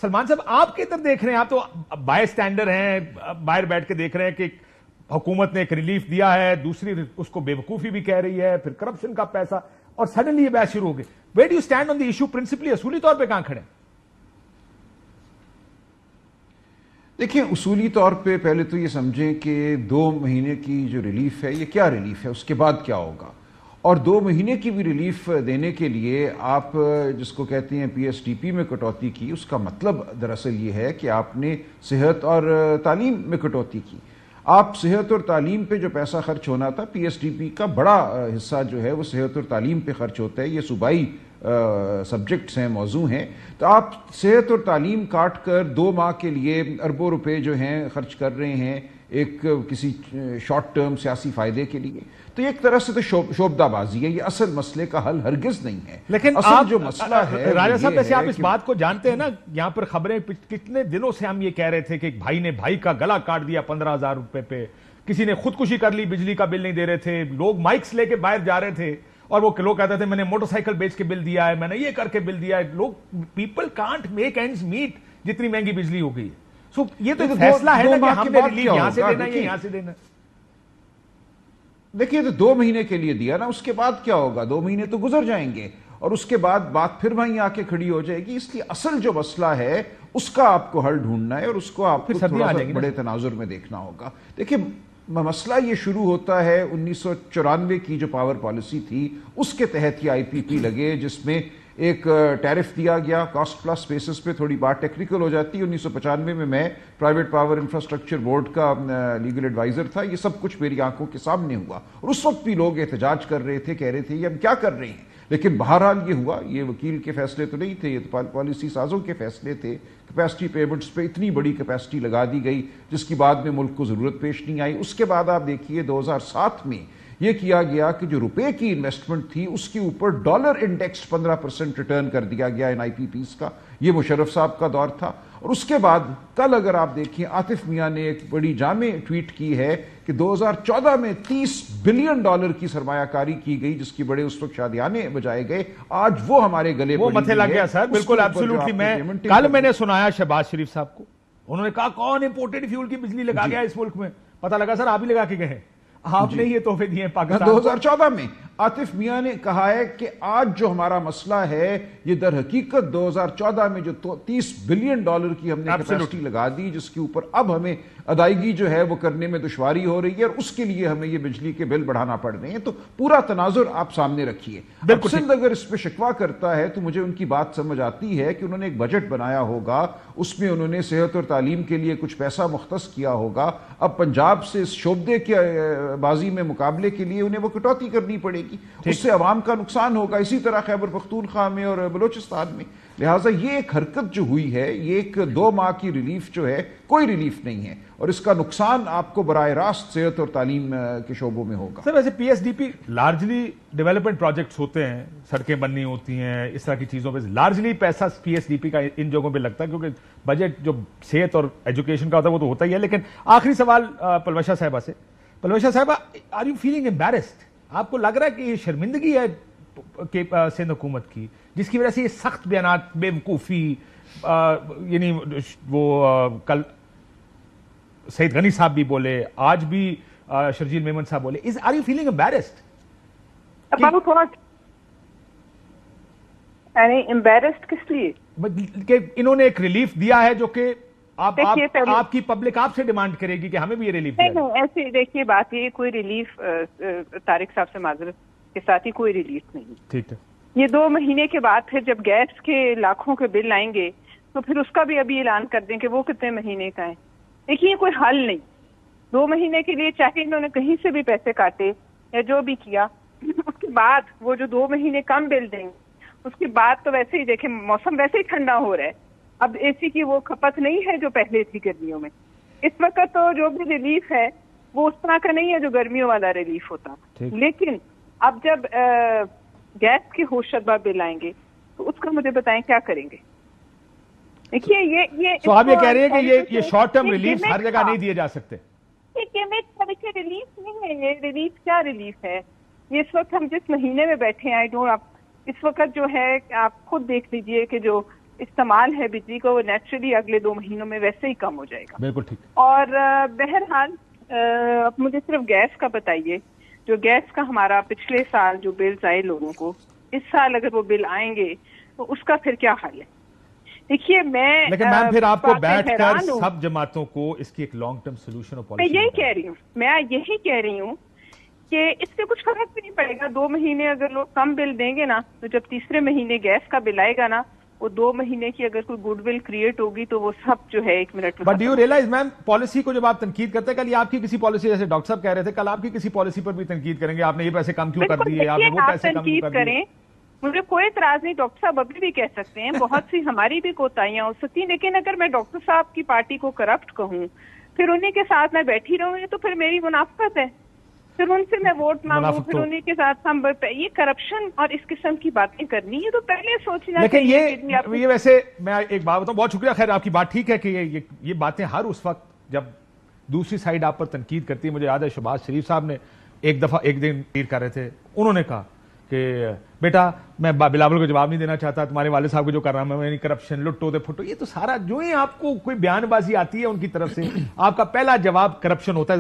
سلمان صاحب آپ کی طرف دیکھ رہے ہیں، آپ تو بائی اسٹینڈر ہیں، باہر بیٹھ کے دیکھ رہے ہیں کہ حکومت نے ایک ریلیف دیا ہے، دوسری اس کو بے وقوفی بھی کہہ رہی ہے، پھر کرپشن کا پیسہ، اور سڈنلی یہ بحث شروع ہو گئی. Where do you stand on the issue principally? اصولی طور پہ کہاں کھڑے ہیں؟ دیکھیں، اصولی طور پہ پہلے تو یہ سمجھیں کہ 2 مہینے کی جو ریلیف ہے یہ کیا ریلیف ہے، اس کے بعد کیا ہوگا. اور 2 مہینے کی بھی ریلیف دینے کے لیے آپ جس کو کہتے ہیں پی ایس ڈی پی میں کٹوتی کی، اس کا مطلب دراصل یہ ہے کہ آپ نے صحت اور تعلیم میں کٹوتی کی. آپ صحت اور تعلیم پہ جو پیسہ خرچ ہونا تھا، پی ایس ڈی پی کا بڑا حصہ جو ہے وہ صحت اور تعلیم پہ خرچ ہوتا ہے، یہ صوبائی سبجیکٹس ہیں، موضوع ہیں. تو آپ صحت اور تعلیم کاٹ کر 2 ماہ کے لیے اربوں روپے جو ہیں خرچ کر رہے ہیں ایک کسی شارٹ ٹرم سیاسی فائدے کے لیے. تو ایک طرح سے تو شوبدہ بازی ہے، یہ اصل مسئلے کا حل ہرگز نہیں ہے. لیکن اصل جو مسئلہ ہے راجہ صاحب، ویسے آپ اس بات کو جانتے ہیں نا، یہاں پر خبریں کتنے دنوں سے ہم یہ کہہ رہے تھے کہ ایک بھائی نے بھائی کا گلا کاٹ دیا 15,000 روپے پہ، کسی نے خودکشی کر لی، بجلی کا بل نہیں دے رہے تھے، لوگ مائکس لے کے باہر جا رہے تھے اور وہ لوگ کہتے تھے میں نے موٹر سائیکل بیچ کے بل دیا ہے، میں نے یہ کر کے بل دیا ہے. لوگ people can't make ends meet جتنی مہنگی بجلی ہو گئی ہے. سو یہ تو فیصلہ ہے نا کہ ہم نے ریلیف یہاں سے دینا ہے یا یہاں سے دینا ہے. دیکھیے، تو 2 مہینے کے لیے دیا نا، اس کے بعد کیا ہوگا؟ 2 مہینے تو گزر جائیں گے اور اس کے بعد بات پھر وہیں آ کے کھڑی ہو جائے گی. اس لیے اصل جو مسئلہ ہے اس کا آپ کو حل ڈھونڈنا ہے اور اس کو آپ کو تھوڑا سا بڑے تناظر میں دیکھنا ہوگا. دیکھیں، مسئلہ یہ شروع ہوتا ہے 1994 کی جو پاور پالیسی تھی اس کے تحت یہ آئی پی پی لگے، جس میں ایک ٹیرف دیا گیا کاسٹ پلس بیسس پہ. تھوڑی بات ٹیکنیکل ہو جاتی ہے. 1995 میں پرائیویٹ پاور انفراسٹرکچر بورڈ کا لیگل ایڈوائزر تھا. یہ سب کچھ میری آنکھوں کے سامنے ہوا اور اس وقت بھی لوگ احتجاج کر رہے تھے، کہہ رہے تھے یہ ہم کیا کر رہے ہیں. لیکن بہرحال یہ ہوا. یہ وکیل کے فیصلے تو نہیں تھے، یہ تو پالیسی سازوں کے فیصلے تھے. کیپیسٹی پیمنٹس پہ اتنی بڑی کیپیسٹی لگا دی گئی جس کی بعد میں ملک کو ضرورت پیش نہیں آئی. اس کے بعد آپ دیکھیے 2007 میں یہ کیا گیا کہ جو روپے کی انویسٹمنٹ تھی اس کے اوپر ڈالر انڈیکس 15% ریٹرن کر دیا گیا ان آئی پی پیز کا. یہ مشرف صاحب کا دور تھا. اور اس کے بعد کل اگر آپ دیکھیں عاطف میاں نے ایک بڑی جامع ٹویٹ کی ہے کہ 2014 میں $30 بلین کی سرمایہ کاری کی گئی جس کی بڑے اس وقت شادیانے بجائے گئے. آج وہ ہمارے گلے وہ متھے لگ گیا سر. بالکل ایبسولوٹلی. میں نے سنایا شہباز شریف صاحب کو، انہوں نے کہا کون امپورٹڈ فیول کی بجلی لگا گیا اس ملک میں. پتہ لگا سر آپ ہی لگا کے گئے، آپ نے یہ تحفے دیے ہیں پاکستان. 2014 میں عاطف میاں نے کہا ہے کہ آج جو ہمارا مسئلہ ہے یہ در حقیقت 2014 میں جو $30 بلین کی ہم نے کیپیسٹی لگا دی جس کے اوپر اب ہمیں ادائیگی جو ہے وہ کرنے میں دشواری ہو رہی ہے اور اس کے لیے ہمیں یہ بجلی کے بل بڑھانا پڑ رہے ہیں. تو پورا تناظر آپ سامنے رکھیے. سندھ اگر اس پہ شکوہ کرتا ہے تو مجھے ان کی بات سمجھ آتی ہے کہ انہوں نے ایک بجٹ بنایا ہوگا، اس میں انہوں نے صحت اور تعلیم کے لیے کچھ پیسہ مختص کیا ہوگا. اب پنجاب سے اس شعبے کے بازی میں مقابلے کے لیے انہیں وہ کٹوتی کرنی پڑے گی، اس سے عوام کا نقصان ہوگا. اسی طرح خیبر پختونخوا میں اور بلوچستان میں. لہٰذا یہ ایک حرکت جو ہوئی ہے، یہ ایک 2 ماہ کی ریلیف جو ہے کوئی ریلیف نہیں ہے اور اس کا نقصان آپ کو براہ راست صحت اور تعلیم کے شعبوں میں ہوگا. سر ویسے P S D P largely development projects ہوتے ہیں، سڑکیں بننی ہوتی ہیں، اس طرح کی چیزوں پہ لارجلی پیسہ پی ایس ڈی پی کا ان جگہوں پہ لگتا ہے کیونکہ بجٹ جو صحت اور ایجوکیشن کا ہوتا ہے وہ تو ہوتا ہی ہے. لیکن آخری سوال پلوشا صاحبہ سے. پلوشا صاحبہ، آر یو فیلنگ امبیرسڈ؟ آپ کو لگ رہا ہے کہ یہ شرمندگی ہے کہ سندھ حکومت کی جس کی وجہ سے یہ سخت بیانات، بے وقوفی، یعنی وہ کل سعید غنی صاحب بھی بولے، آج بھی شرجیل میمن صاحب بولے. Are you feeling embarrassed? Embarrassed کس لیے؟ کہ انہوں نے ایک ریلیف دیا ہے جو کہ آپ کی پبلک آپ سے ڈیمانڈ کرے گی کہ ہمیں بھی یہ ریلیف دیا. نہیں، ایسے دیکھیے بات یہ کوئی ریلیف طارق صاحب سے معذرت کے ساتھ ہی کوئی ریلیف نہیں. ٹھیک ہے. یہ 2 مہینے کے بعد پھر جب گیس کے لاکھوں کے بل آئیں گے تو پھر اس کا بھی ابھی اعلان کر دیں کہ وہ کتنے مہینے کا ہے. دیکھیے کوئی حل نہیں. 2 مہینے کے لیے چاہے انہوں نے کہیں سے بھی پیسے کاٹے یا جو بھی کیا، اس کے بعد وہ جو 2 مہینے کم بل دیں گے اس کے بعد تو ویسے ہی دیکھیں موسم ویسے ہی ٹھنڈا ہو رہا ہے. اب اے سی کی وہ کھپت نہیں ہے جو پہلے تھی گرمیوں میں. اس وقت تو جو بھی ریلیف ہے وہ اس طرح کا نہیں ہے جو گرمیوں والا ریلیف ہوتا. لیکن اب جب گیس کے ہوش شدہ بل آئیں گے تو اس کا مجھے بتائیں کیا کریں گے. دیکھیے یہ آپ یہ کہہ رہے ہیں کہ یہ شارٹ ٹرم ریلیف ہر جگہ نہیں دیے جا سکتے. دیکھیے ریلیف نہیں ہے یہ. ریلیف کیا ریلیف ہے؟ یہ اس وقت ہم جس مہینے میں بیٹھے ہیں اس وقت جو ہے آپ خود دیکھ لیجئے کہ جو استعمال ہے بجلی کا وہ نیچرلی اگلے 2 مہینوں میں ویسے ہی کم ہو جائے گا. بالکل ٹھیک. اور بہرحال اب مجھے صرف گیس کا بتائیے, جو گیس کا ہمارا پچھلے سال جو بلز آئے لوگوں کو, اس سال اگر وہ بل آئیں گے تو اس کا پھر کیا حل ہے؟ دیکھیے لیکن میم پھر آپ کو بیٹھ کر سب جماعتوں کو اس کی ایک لانگ ٹرم سولوشن اور پالیسی میں یہی کہہ رہی ہوں کہ اس سے کچھ فرق بھی نہیں پڑے گا. 2 مہینے اگر لوگ کم بل دیں گے نا, تو جب تیسرے مہینے گیس کا بل آئے گا نا, وہ 2 مہینے کی اگر کوئی گڈ ول کریٹ ہوگی تو وہ سب جو ہے 1 منٹ میں. But do you realise ma'am, policy کو جب آپ تنقید کرتے ہیں, کل یہ آپ کی کسی پالیسی, جیسے ڈاکٹر صاحب کہہ رہے تھے, کل آپ کی کسی پالیسی پر بھی تنقید کریں گے, آپ نے یہ پیسے کم کیوں کر دیے, آپ نے وہ پیسے کم کیوں کر دیے. مجھے کوئی اعتراض نہیں, ڈاکٹر صاحب ابھی بھی کہہ سکتے ہیں, بہت سی ہماری بھی کوتاہیاں ہو سکتی ہیں, لیکن اگر میں ڈاکٹر صاحب کی پارٹی کو کرپٹ کہوں, پھر انہیں کے ساتھ میں بیٹھی رہوں, تو پھر میری منافقت ہے, پھر ان سے میں ووٹ مانگوں, پھر انہیں کے ساتھ ہم یہ کرپشن اور اس قسم کی باتیں کرنی ہے تو پہلے سوچنا. لیکن یہ ویسے میں ایک بات بتاؤں, بہت شکریہ, خیر آپ کی بات ٹھیک ہے کہ یہ باتیں ہر اس وقت جب دوسری سائڈ آپ پر تنقید کرتی ہے. مجھے یاد ہے شہباز شریف صاحب نے ایک دن تیر کر رہے تھے, انہوں نے کہا کہ بیٹا میں بلاول کو جواب نہیں دینا چاہتا, تمہارے والد صاحب کو جو کر رہا ہے کرپشن, لٹو دے پھٹو, یہ تو سارا جو ہی آپ کو کوئی بیان بازی آتی ہے ان کی طرف سے, آپ کا پہلا جواب کرپشن ہوتا ہے.